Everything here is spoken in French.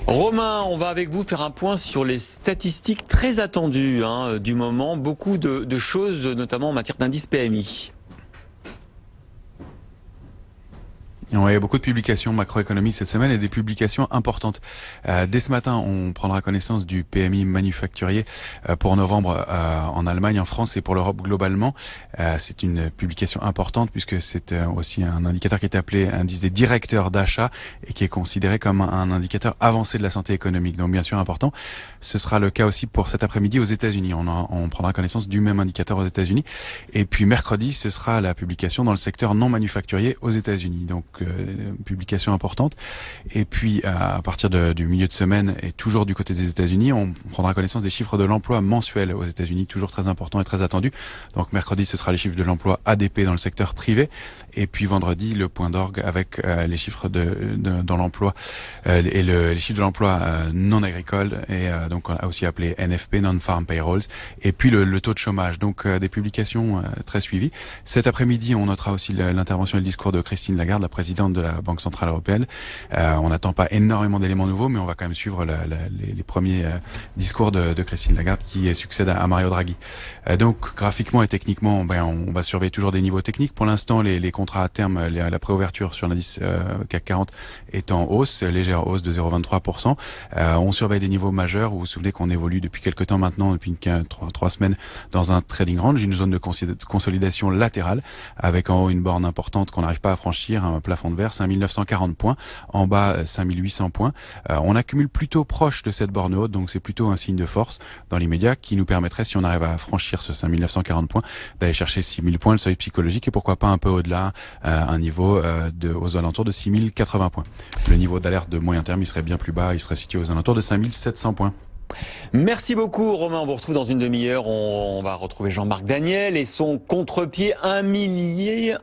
Romain, on va avec vous faire un point sur les statistiques très attendues du moment. Beaucoup de choses, notamment en matière d'indice PMI. Il y a beaucoup de publications macroéconomiques cette semaine et des publications importantes. Dès ce matin, on prendra connaissance du PMI manufacturier pour novembre en Allemagne, en France et pour l'Europe globalement. C'est une publication importante puisque c'est aussi un indicateur qui est appelé indice des directeurs d'achat et qui est considéré comme un indicateur avancé de la santé économique. Donc bien sûr important. Ce sera le cas aussi pour cet après-midi aux États-Unis. On prendra connaissance du même indicateur aux États-Unis. Et puis mercredi, ce sera la publication dans le secteur non manufacturier aux États-Unis. Donc publication importante. Et puis à partir du milieu de semaine et toujours du côté des États-Unis, on prendra connaissance des chiffres de l'emploi mensuels aux États-Unis, toujours très important et très attendu. Donc mercredi, ce sera les chiffres de l'emploi ADP dans le secteur privé. Et puis vendredi, le point d'orgue avec les chiffres dans l'emploi et les chiffres de l'emploi non agricole et donc aussi appelé NFP, Non-Farm Payrolls. Et puis le taux de chômage. Donc des publications très suivies. Cet après-midi, on notera aussi l'intervention et le discours de Christine Lagarde, la présidente de la Banque Centrale Européenne. On n'attend pas énormément d'éléments nouveaux, mais on va quand même suivre les premiers discours de Christine Lagarde qui succède à Mario Draghi. Donc graphiquement et techniquement, on va surveiller toujours des niveaux techniques. Pour l'instant, les contrats à terme, la préouverture sur l'indice CAC 40 est en hausse, légère hausse de 0,23%. On surveille des niveaux majeurs. Vous vous souvenez qu'on évolue depuis quelques temps maintenant, depuis 3 semaines, dans un trading range, une zone de consolidation latérale, avec en haut une borne importante qu'on n'arrive pas à franchir, un plafond de verre, 5940 points, en bas 5800 points. On accumule plutôt proche de cette borne haute, donc c'est plutôt un signe de force dans l'immédiat qui nous permettrait, si on arrive à franchir ce 5940 points, d'aller chercher 6000 points, le seuil psychologique, et pourquoi pas un peu au-delà, un niveau aux alentours de 6080 points. Le niveau d'alerte de moyen terme, il serait bien plus bas, il serait situé aux alentours de 5700 points. Merci beaucoup Romain, on vous retrouve dans une demi-heure. On va retrouver Jean-Marc Daniel et son contre-pied 1 million